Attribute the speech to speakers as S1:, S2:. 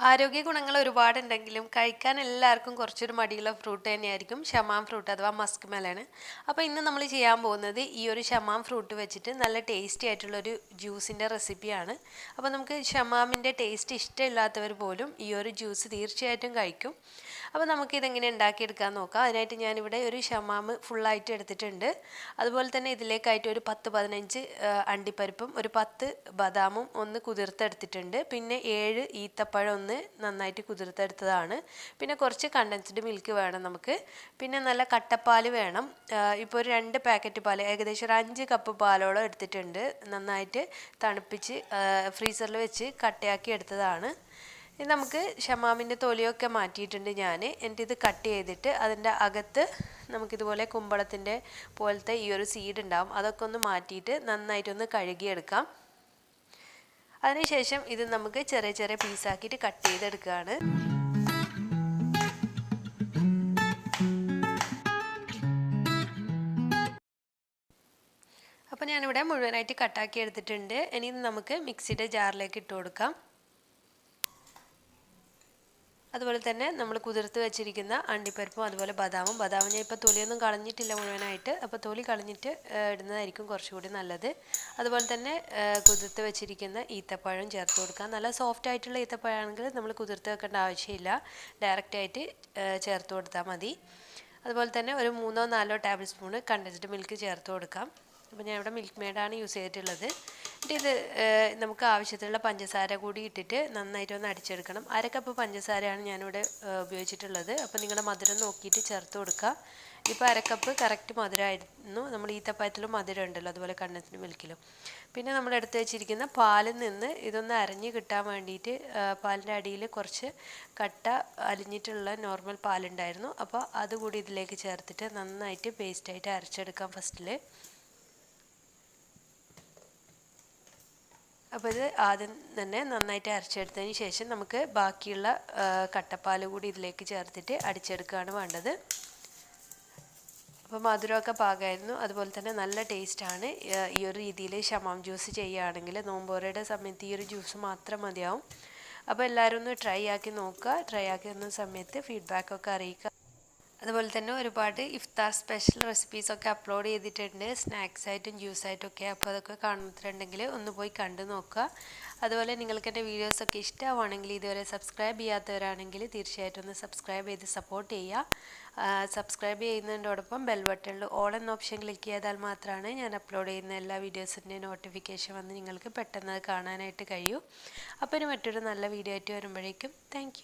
S1: ആരോഗ്യ ഗുണങ്ങൾ ഒരുപാടുണ്ടെങ്കിലും കഴിക്കാൻ എല്ലാവർക്കും കുറച്ചൊരു മടിയുള്ള ഫ്രൂട്ട് തന്നെയായിരിക്കും ഷമാം ഫ്രൂട്ട് അഥവാ മസ്ക് മെലൺ. അപ്പോൾ ഇന്ന് നമ്മൾ ചെയ്യാൻ പോകുന്നത് ഈ ഒരു ഷമാം ഫ്രൂട്ട് വെച്ചിട്ട് നല്ല ടേസ്റ്റി ആയിട്ടുള്ളൊരു ജ്യൂസിൻ്റെ റെസിപ്പിയാണ്. അപ്പോൾ നമുക്ക് ഷമാമിൻ്റെ ടേസ്റ്റ് ഇഷ്ടമില്ലാത്തവർ പോലും ഈ ഒരു ജ്യൂസ് തീർച്ചയായിട്ടും കഴിക്കും. അപ്പോൾ നമുക്കിതെങ്ങനെ ഉണ്ടാക്കിയെടുക്കാൻ നോക്കാം. അതിനായിട്ട് ഞാനിവിടെ ഒരു ഷമാം ഫുള്ളായിട്ട് എടുത്തിട്ടുണ്ട്. അതുപോലെ തന്നെ ഇതിലേക്കായിട്ട് ഒരു 10-15 അണ്ടിപ്പരിപ്പും ഒരു 10 ബദാമും ഒന്ന് കുതിർത്തെടുത്തിട്ടുണ്ട്. പിന്നെ 7 ഈത്തപ്പഴം ഒന്ന് നന്നായിട്ട് കുതിർത്തെടുത്തതാണ്. പിന്നെ കുറച്ച് കണ്ടൻസ്ഡ് മിൽക്ക് വേണം നമുക്ക്. പിന്നെ നല്ല കട്ടപ്പാൽ വേണം. ഇപ്പോൾ ഒരു 2 പാക്കറ്റ് പാൽ, ഏകദേശം ഒരു 5 കപ്പ് പാലോളം എടുത്തിട്ടുണ്ട്. നന്നായിട്ട് തണുപ്പിച്ച് ഫ്രീസറിൽ വെച്ച് കട്ടയാക്കി എടുത്തതാണ്. ഇത് നമുക്ക് ഷമാമിൻ്റെ തൊലിയൊക്കെ മാറ്റിയിട്ടുണ്ട് ഞാൻ. എന്നിട്ട് ഇത് കട്ട് ചെയ്തിട്ട് അതിൻ്റെ അകത്ത് നമുക്കിതുപോലെ കുമ്പളത്തിൻ്റെ പോലത്തെ ഈ ഒരു സീഡ് ഉണ്ടാവും. അതൊക്കെ ഒന്ന് മാറ്റിയിട്ട് നന്നായിട്ടൊന്ന് കഴുകിയെടുക്കാം. അതിനുശേഷം ഇത് നമുക്ക് ചെറിയ ചെറിയ പീസാക്കിയിട്ട് കട്ട് ചെയ്തെടുക്കുകയാണ്. അപ്പോൾ ഞാനിവിടെ മുഴുവനായിട്ട് കട്ടാക്കി എടുത്തിട്ടുണ്ട്. ഇനി നമുക്ക് മിക്സിയുടെ ജാറിലേക്ക് ഇട്ട് കൊടുക്കാം. അതുപോലെ തന്നെ നമ്മൾ കുതിർത്ത് വെച്ചിരിക്കുന്ന അണ്ടിപ്പരിപ്പും അതുപോലെ ബദാമും ഞാൻ ഇപ്പോൾ തൊലിയൊന്നും കളഞ്ഞിട്ടില്ല മുഴുവനായിട്ട്. അപ്പോൾ തൊലി കളഞ്ഞിട്ട് ഇടുന്നതായിരിക്കും കുറച്ചുകൂടി നല്ലത്. അതുപോലെ തന്നെ കുതിർത്ത് വെച്ചിരിക്കുന്ന ഈത്തപ്പഴം ചേർത്ത് കൊടുക്കാം. നല്ല സോഫ്റ്റ് ആയിട്ടുള്ള ഈത്തപ്പഴമാണെങ്കിൽ നമ്മൾ കുതിർത്ത് വെക്കേണ്ട ആവശ്യമില്ല, ഡയറക്റ്റായിട്ട് ചേർത്ത് കൊടുത്താൽ മതി. അതുപോലെ തന്നെ ഒരു 3-4 ടേബിൾ സ്പൂൺ കണ്ടൻസ്ഡ് മിൽക്ക് ചേർത്ത് കൊടുക്കാം. അപ്പോൾ ഞാൻ ഇവിടെ മിൽക്ക് മെയ്ഡാണ് യൂസ് ചെയ്തിട്ടുള്ളത്. ഇത് നമുക്ക് ആവശ്യത്തിനുള്ള പഞ്ചസാര കൂടി ഇട്ടിട്ട് നന്നായിട്ടൊന്ന് അടിച്ചെടുക്കണം. 1/2 കപ്പ് പഞ്ചസാരയാണ് ഞാനിവിടെ ഉപയോഗിച്ചിട്ടുള്ളത്. അപ്പോൾ നിങ്ങളുടെ മധുരം നോക്കിയിട്ട് ചേർത്ത് കൊടുക്കുക. ഇപ്പോൾ 1/2 കപ്പ് കറക്റ്റ് മധുരമായിരുന്നു. നമ്മൾ ഈത്തപ്പഴത്തിലും മധുരം ഉണ്ടല്ലോ, അതുപോലെ കണ്ടൻസ്ഡ് മിൽക്കിലും. പിന്നെ നമ്മൾ എടുത്ത് വെച്ചിരിക്കുന്ന പാലിൽ നിന്ന് ഇതൊന്ന് അരഞ്ഞ് കിട്ടാൻ വേണ്ടിയിട്ട് പാലിൻ്റെ അടിയിൽ കുറച്ച് കട്ട അലിഞ്ഞിട്ടുള്ള നോർമൽ പാലുണ്ടായിരുന്നു. അപ്പോൾ അതുകൂടി ഇതിലേക്ക് ചേർത്തിട്ട് നന്നായിട്ട് പേസ്റ്റായിട്ട് അരച്ചെടുക്കാം ഫസ്റ്റിൽ. അപ്പോൾ ഇത് ആദ്യം തന്നെ നന്നായിട്ട് അരച്ചെടുത്തതിന് ശേഷം നമുക്ക് ബാക്കിയുള്ള കട്ടപ്പാൽ കൂടി ഇതിലേക്ക് ചേർത്തിട്ട് അടിച്ചെടുക്കുകയാണ് വേണ്ടത്. അപ്പോൾ മധുരമൊക്കെ പാകമായിരുന്നു. അതുപോലെ തന്നെ നല്ല ടേസ്റ്റാണ്. ഈ ഒരു രീതിയിൽ ഷമാം ജ്യൂസ് ചെയ്യുകയാണെങ്കിൽ നോമ്പോറയുടെ സമയത്ത് ഈ ഒരു ജ്യൂസ് മാത്രം മതിയാവും. അപ്പോൾ എല്ലാവരും ഒന്ന് ട്രൈ ആക്കി നോക്കുക. ട്രൈ ആക്കി വന്ന സമയത്ത് ഫീഡ്ബാക്കൊക്കെ അറിയിക്കുക. അതുപോലെ തന്നെ ഒരുപാട് ഇഫ്താർ സ്പെഷ്യൽ റെസിപ്പീസൊക്കെ അപ്ലോഡ് ചെയ്തിട്ടുണ്ട്, സ്നാക്സായിട്ടും ജ്യൂസായിട്ടൊക്കെ. അപ്പോൾ അതൊക്കെ കാണുന്നുണ്ടെങ്കിൽ ഒന്ന് പോയി കണ്ടു നോക്കുക. അതുപോലെ നിങ്ങൾക്ക് എൻ്റെ വീഡിയോസൊക്കെ ഇഷ്ടമാണെങ്കിൽ ഇതുവരെ സബ്സ്ക്രൈബ് ചെയ്യാത്തവരാണെങ്കിൽ തീർച്ചയായിട്ടും ഒന്ന് സബ്സ്ക്രൈബ് ചെയ്ത് സപ്പോർട്ട് ചെയ്യുക. സബ്സ്ക്രൈബ് ചെയ്യുന്നതിനോടൊപ്പം ബെൽ ബട്ടണിൽ ഓൾ എന്ന ഓപ്ഷൻ ക്ലിക്ക് ചെയ്താൽ മാത്രമാണ് ഞാൻ അപ്ലോഡ് ചെയ്യുന്ന എല്ലാ വീഡിയോസിൻ്റെയും നോട്ടിഫിക്കേഷൻ വന്ന് നിങ്ങൾക്ക് പെട്ടെന്ന് കാണാനായിട്ട് കഴിയൂ. അപ്പോൾ ഇനി മറ്റൊരു നല്ല വീഡിയോ ആയിട്ട് വരുമ്പോഴേക്കും താങ്ക്